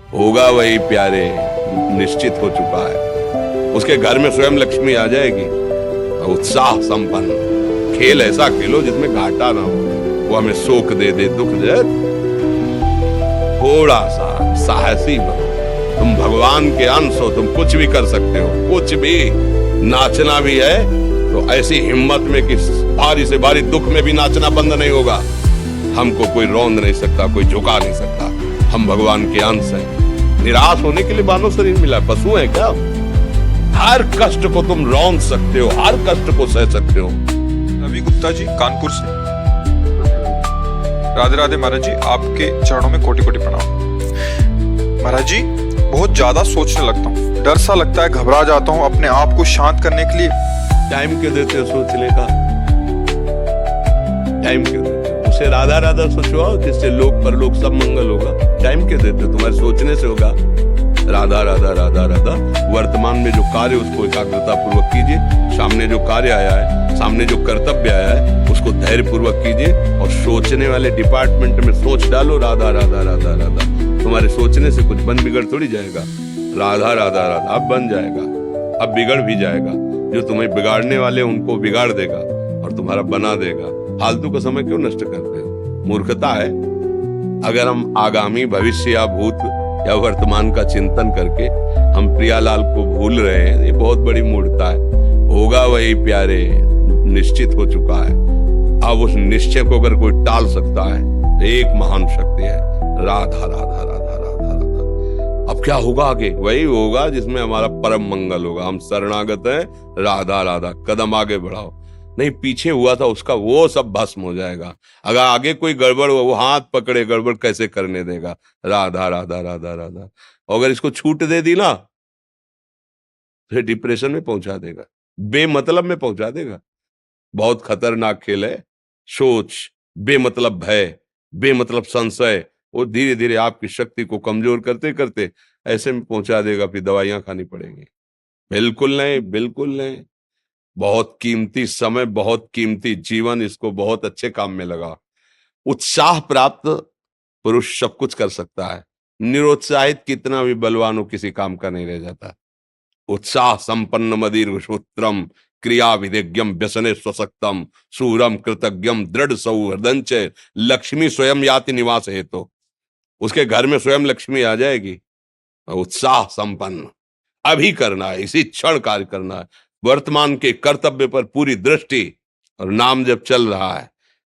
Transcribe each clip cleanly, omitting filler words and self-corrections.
होगा वही प्यारे, निश्चित हो चुका है। उसके घर में स्वयं लक्ष्मी आ जाएगी। उत्साह संपन्न खेल ऐसा खेलो जिसमें घाटा ना हो। वो हमें शोक दे दे, दुख दे, थोड़ा सा साहसी बनो। तुम भगवान के अंश हो, तुम कुछ भी कर सकते हो, कुछ भी। नाचना भी है तो ऐसी हिम्मत में कि भारी से भारी दुख में भी नाचना बंद नहीं होगा। हमको कोई रौंद नहीं सकता, कोई झुका नहीं सकता। हम भगवान के अंश हैं। निराश होने के लिए मानव शरीर मिला, पशु है क्या? हर कष्ट को तुम रौंद सकते हो, हर कष्ट को सह सकते हो। रवि गुप्ता जी, कानपुर से। राधे राधे महाराज जी, आपके चरणों में कोटि कोटि प्रणाम। महाराज जी, बहुत ज्यादा सोचने लगता हूँ, डर सा लगता है, घबरा जाता हूँ। अपने आप को शांत करने के लिए टाइम क्यों देते हो सोचने का? टाइम क्यों देते हो? उसे राधा राधा सोचवाओ, जिससे लोक परलोक सब मंगल होगा। टाइम क्यों देते हो? तुम्हारे सोचने से होगा। राधा राधा राधा राधा। वर्तमान में जो कार्य उसको एकाग्रता पूर्वक कीजिए। सामने जो कार्य आया है, सामने जो कर्तव्य आया है, उसको धैर्य पूर्वक कीजिए। और सोचने वाले डिपार्टमेंट में सोच डालो राधा राधा राधा राधा। तुम्हारे सोचने से कुछ बन बिगड़ थोड़ी जाएगा। राधा राधा राधा अब बन जाएगा, अब बिगड़ भी जाएगा। जो तुम्हें बिगाड़ने वाले उनको बिगाड़ देगा और तुम्हारा बना देगा। फालतू का समय क्यों नष्ट करते हो? मूर्खता है। अगर हम आगामी भविष्य या भूत या वर्तमान का चिंतन करके हम प्रियालाल को भूल रहे हैं, ये बहुत बड़ी मूर्खता है। होगा वही प्यारे, निश्चित हो चुका है। अब उस निश्चय को अगर कोई टाल सकता है तो एक महान शक्ति है, राधा राधा राधा राधा राधा। अब क्या होगा आगे? वही होगा जिसमें हमारा परम मंगल होगा। हम शरणागत हैं, राधा राधा। कदम आगे बढ़ाओ। नहीं, पीछे हुआ था उसका वो सब भस्म हो जाएगा। अगर आगे कोई गड़बड़ हुआ, वो हाथ पकड़े गड़बड़ कैसे करने देगा? राधा राधा राधा राधा। और अगर इसको छूट दे दी ना तो डिप्रेशन में पहुंचा देगा, बेमतलब में पहुंचा देगा। बहुत खतरनाक खेल है। सोच, बेमतलब भय, बेमतलब संशय, वो धीरे धीरे आपकी शक्ति को कमजोर करते करते ऐसे में पहुंचा देगा, फिर दवाइयां खानी पड़ेंगी। बिल्कुल नहीं, बिल्कुल नहीं। बहुत कीमती समय, बहुत कीमती जीवन, इसको बहुत अच्छे काम में लगा। उत्साह प्राप्त पुरुष सब कुछ कर सकता है। निरुत्साहित कितना भी बलवान हो, किसी काम का नहीं रह जाता। उत्साह संपन्न मदीर्घ सूत्रम क्रिया विधिज्ञम व्यसने स्वसक्तम सूरम कृतज्ञम दृढ़ सौहृदंच लक्ष्मी स्वयं याति निवास हेतु। उसके घर में स्वयं लक्ष्मी आ जाएगी। उत्साह संपन्न अभी करना है, इसी क्षण कार्य करना है। वर्तमान के कर्तव्य पर पूरी दृष्टि, और नाम जब चल रहा है,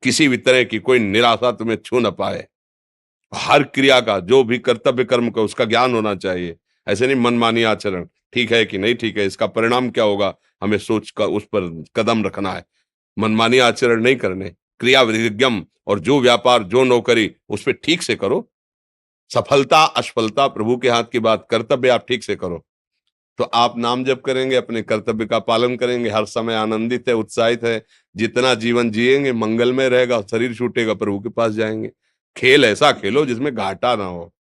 किसी भी तरह की कोई निराशा तुम्हें छू न पाए। हर क्रिया का, जो भी कर्तव्य कर्म का, उसका ज्ञान होना चाहिए। ऐसे नहीं मनमानी आचरण, ठीक है कि नहीं ठीक है, इसका परिणाम क्या होगा, हमें सोच कर उस पर कदम रखना है। मनमानी आचरण नहीं करने, क्रिया विधिज्ञम, और जो व्यापार जो नौकरी उस पर ठीक से करो। सफलता असफलता प्रभु के हाथ की बात, कर्तव्य आप ठीक से करो तो आप नाम जप करेंगे, अपने कर्तव्य का पालन करेंगे, हर समय आनंदित है, उत्साहित है। जितना जीवन जिएंगे मंगलमय रहेगा। शरीर छूटेगा, प्रभु के पास जाएंगे। खेल ऐसा खेलो जिसमें घाटा ना हो।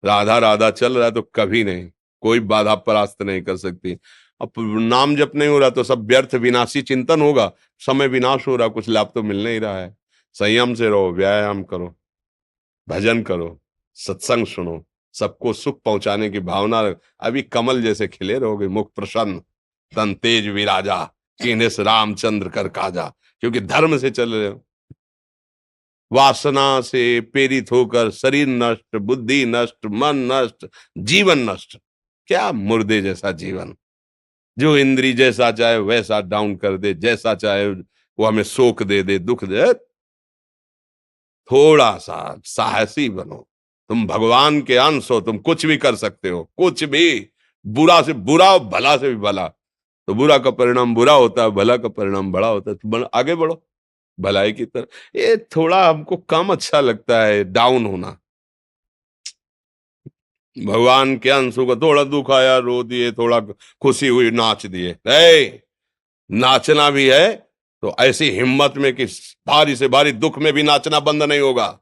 राधा राधा चल रहा है तो कभी नहीं, कोई बाधा परास्त नहीं कर सकती। अब नाम जप नहीं हो रहा तो सब व्यर्थ विनाशी चिंतन होगा। समय विनाश हो रहा, कुछ लाभ तो मिल नहीं रहा है। संयम से रहो, व्यायाम करो, भजन करो, सत्संग सुनो, सबको सुख पहुंचाने की भावना रख। अभी कमल जैसे खिले रहोगे, मुख प्रसन्न, तन तेज विराजा, कीन्हे से रामचंद्र कर काजा। क्योंकि धर्म से चल रहे हो। वासना से प्रेरित होकर शरीर नष्ट, बुद्धि नष्ट, मन नष्ट, जीवन नष्ट। क्या मुर्दे जैसा जीवन, जो इंद्री जैसा चाहे वैसा डाउन कर दे, जैसा चाहे वो हमें शोक दे दे, दुख दे। थोड़ा सा साहसी बनो। तुम भगवान के अंश हो, तुम कुछ भी कर सकते हो, कुछ भी। बुरा से बुरा, भला से भी भला। तो बुरा का परिणाम बुरा होता है, भला का परिणाम बड़ा होता है। तो आगे बढ़ो भलाई की तरफ। ये थोड़ा हमको कम अच्छा लगता है डाउन होना। भगवान के अंश को थोड़ा दुख आया रो दिए, थोड़ा खुशी हुई नाच दिए। नाचना भी है तो ऐसी हिम्मत में कि भारी से भारी दुख में भी नाचना बंद नहीं होगा।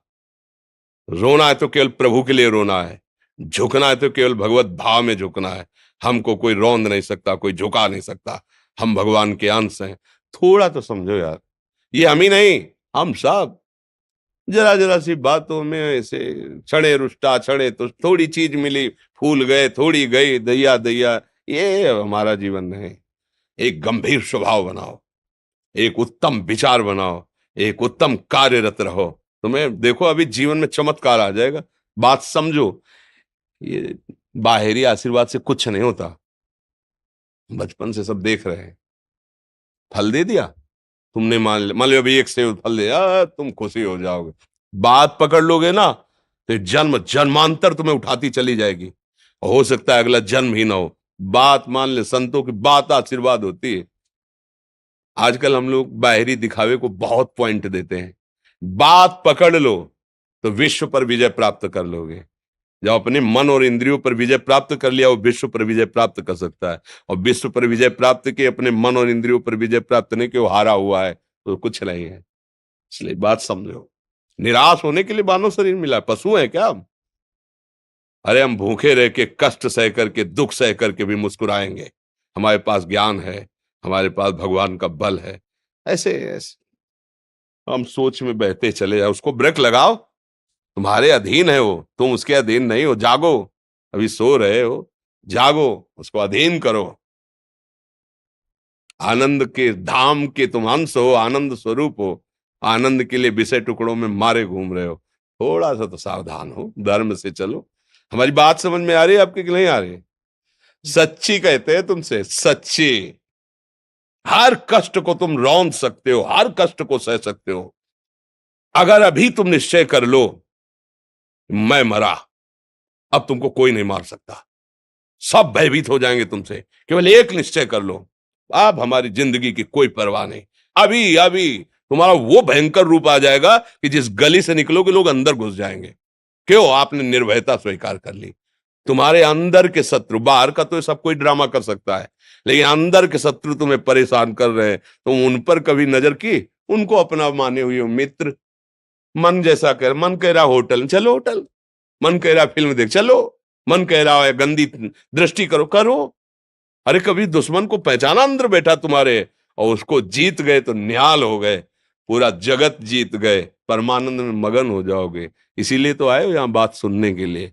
रोना है तो केवल प्रभु के लिए रोना है। झुकना है तो केवल भगवत भाव में झुकना है। हमको कोई रौंद नहीं सकता, कोई झुका नहीं सकता। हम भगवान के अंश हैं। थोड़ा तो समझो यार, ये हम ही नहीं, हम सब। जरा जरा सी बातों में ऐसे क्षणे रुष्टा क्षणे तो थोड़ी चीज मिली, फूल गए, थोड़ी गई, दैया दैया। ये हमारा जीवन नहीं। एक गंभीर स्वभाव बनाओ, एक उत्तम विचार बनाओ, एक उत्तम कार्यरत रहो। तुम्हें देखो अभी जीवन में चमत्कार आ जाएगा। बात समझो, ये बाहरी आशीर्वाद से कुछ नहीं होता। बचपन से सब देख रहे हैं। फल दे दिया तुमने, मान लो अभी एक सेब फल दिया, तुम खुशी हो जाओगे। बात पकड़ लोगे ना तो जन्म जन्मांतर तुम्हें उठाती चली जाएगी। हो सकता है अगला जन्म ही ना हो। बात मान ले, संतों की बात आशीर्वाद होती है। आजकल हम लोग बाहरी दिखावे को बहुत पॉइंट देते हैं। बात पकड़ लो तो विश्व पर विजय प्राप्त कर लोगे। जब अपने मन और इंद्रियों पर विजय प्राप्त कर लिया, वो विश्व पर विजय प्राप्त कर सकता है। और विश्व पर विजय प्राप्त के अपने मन और इंद्रियों पर विजय प्राप्त नहीं कि वो हारा हुआ है तो कुछ नहीं है। इसलिए बात समझो। निराश होने के लिए मानव शरीर मिला, पशु है क्या हम? अरे हम भूखे रह के, कष्ट सह करके, दुख सह करके भी मुस्कुराएंगे। हमारे पास ज्ञान है, हमारे पास भगवान का बल है। ऐसे ऐसे हम सोच में बहते चले जाओ। उसको ब्रेक लगाओ। तुम्हारे अधीन है वो, तुम उसके अधीन नहीं हो। जागो, अभी सो रहे हो, जागो, उसको अधीन करो। आनंद के धाम के तुम अंश हो, आनंद स्वरूप हो। आनंद के लिए विषय टुकड़ों में मारे घूम रहे हो। थोड़ा सा तो सावधान हो, धर्म से चलो। हमारी बात समझ में आ रही है आपकी कि नहीं आ रही? सच्ची कहते हैं तुमसे, सच्ची। हर कष्ट को तुम रौंद सकते हो, हर कष्ट को सह सकते हो। अगर अभी तुम निश्चय कर लो मैं मरा, अब तुमको कोई नहीं मार सकता। सब भयभीत हो जाएंगे तुमसे। केवल एक निश्चय कर लो, अब हमारी जिंदगी की कोई परवाह नहीं। अभी अभी तुम्हारा वो भयंकर रूप आ जाएगा कि जिस गली से निकलोगे लोग अंदर घुस जाएंगे। क्यों? आपने निर्भयता स्वीकार कर ली। तुम्हारे अंदर के शत्रु, बाहर का तो सब कोई ड्रामा कर सकता है, लेकिन अंदर के शत्रु तुम्हें परेशान कर रहे हैं। तुम उन पर कभी नजर की? उनको अपना माने हुए हो मित्र। मन जैसा कर, मन कह रहा होटल चलो, होटल। मन कह रहा फिल्म देख चलो। मन कह रहा है गंदी दृष्टि करो, करो। अरे कभी दुश्मन को पहचाना अंदर बैठा तुम्हारे, और उसको जीत गए तो निहाल हो गए। पूरा जगत जीत गए, परमानंद में मगन हो जाओगे। इसीलिए तो आए हो यहां बात सुनने के लिए,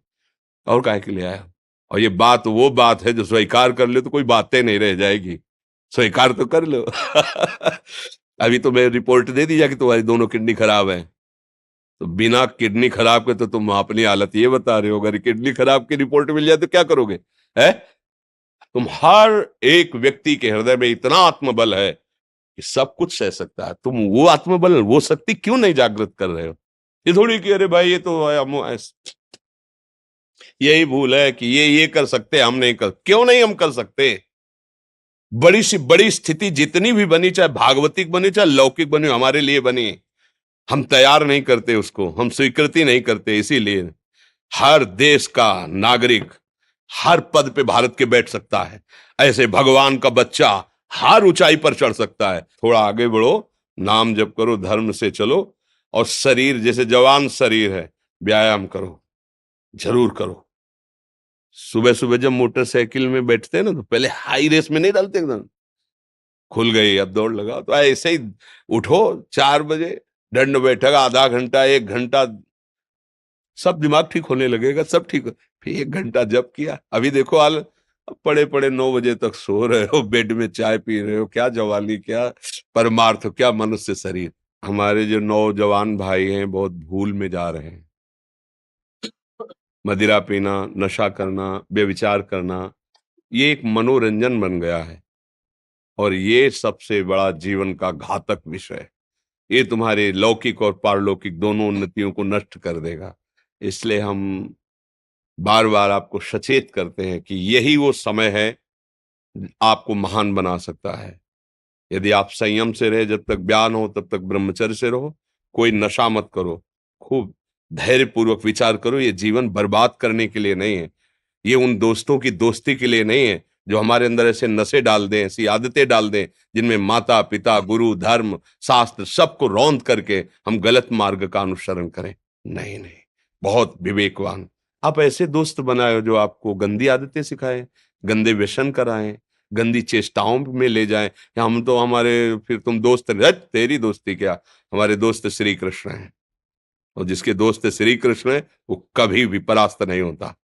और काहे के लिए आए हो? और ये बात वो बात है जो स्वीकार कर ले तो कोई बातें नहीं रह जाएगी। स्वीकार तो कर लो। अभी तो मैं रिपोर्ट दे दी जाके तुम्हारी दोनों किडनी खराब है। तो बिना किडनी खराब के तो तुम अपनी हालत ये बता रहे हो। अगर किडनी खराब की रिपोर्ट मिल जाए तो क्या करोगे? है? तुम हर एक व्यक्ति के हृदय में इतना आत्मबल है कि सब कुछ सह सकता है। तुम वो आत्मबल, वो शक्ति क्यों नहीं जागृत कर रहे हो? ये थोड़ी कि अरे भाई ये तो यही भूल है कि ये कर सकते हम नहीं कर। क्यों नहीं हम कर सकते? बड़ी सी बड़ी स्थिति जितनी भी बनी, चाहे भागवतिक बनी चाहे लौकिक बनी, हमारे लिए बनी, हम तैयार नहीं करते उसको, हम स्वीकृति नहीं करते। इसीलिए हर देश का नागरिक हर पद पे भारत के बैठ सकता है। ऐसे भगवान का बच्चा हर ऊंचाई पर चढ़ सकता है। थोड़ा आगे बढ़ो, नाम जप करो, धर्म से चलो, और शरीर जैसे जवान शरीर है, व्यायाम करो, जरूर करो। सुबह सुबह जब मोटरसाइकिल में बैठते हैं ना तो पहले हाई रेस में नहीं डालते, एकदम खुल गई अब दौड़ लगाओ, तो ऐसे ही उठो 4 बजे, दंड बैठक आधा घंटा 1 घंटा, सब दिमाग ठीक होने लगेगा, सब ठीक फिर 1 घंटा जब किया। अभी देखो हाल, पड़े पड़े 9 बजे तक सो रहे हो, बेड में चाय पी रहे हो। क्या जवानी, क्या परमार्थ, क्या मनुष्य शरीर। हमारे जो नौजवान भाई हैं बहुत भूल में जा रहे हैं। मदिरा पीना, नशा करना, व्यभिचार करना, ये एक मनोरंजन बन गया है, और ये सबसे बड़ा जीवन का घातक विषय है। ये तुम्हारे लौकिक और पारलौकिक दोनों उन्नतियों को नष्ट कर देगा। इसलिए हम बार बार आपको सचेत करते हैं कि यही वो समय है आपको महान बना सकता है। यदि आप संयम से रहे, जब तक ज्ञान हो तब तक ब्रह्मचर्य से रहो, कोई नशा मत करो, खूब धैर्य पूर्वक विचार करो। ये जीवन बर्बाद करने के लिए नहीं है, ये उन दोस्तों की दोस्ती के लिए नहीं है जो हमारे अंदर ऐसे नशे डाल दें, ऐसी आदतें डाल दें जिनमें माता पिता, गुरु, धर्म, शास्त्र सबको रौंद करके हम गलत मार्ग का अनुसरण करें। नहीं नहीं, बहुत विवेकवान। आप ऐसे दोस्त बनाए जो आपको गंदी आदतें सिखाएं, गंदे व्यसन कराएं, गंदी चेष्टाओं में ले जाएं। कि हम तो हमारे, फिर तुम दोस्त, तेरी दोस्ती क्या, हमारे दोस्त श्री कृष्ण हैं। और जिसके दोस्त श्री कृष्ण है वो कभी भी परास्त नहीं होता।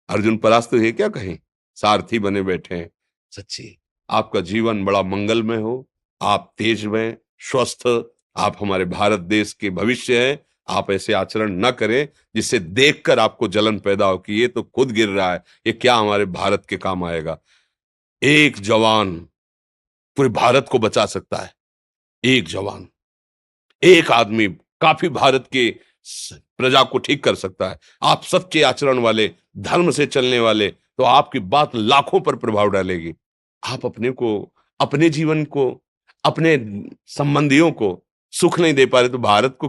अर्जुन परास्त है क्या कहीं? सारथी बने बैठे हैं। सच्ची आपका जीवन बड़ा मंगलमय हो, आप तेज में स्वस्थ, आप हमारे भारत देश के भविष्य हैं। आप ऐसे आचरण न करें जिससे देखकर आपको जलन पैदा हो कि ये तो खुद गिर रहा है, ये क्या हमारे भारत के काम आएगा। एक जवान पूरे भारत को बचा सकता है। एक जवान, एक आदमी काफी भारत के प्रजा को ठीक कर सकता है। आप सच्चे आचरण वाले, धर्म से चलने वाले, तो आपकी बात लाखों पर प्रभाव डालेगी। आप अपने को, अपने जीवन को, अपने संबंधियों को सुख नहीं दे पा रहे तो भारत को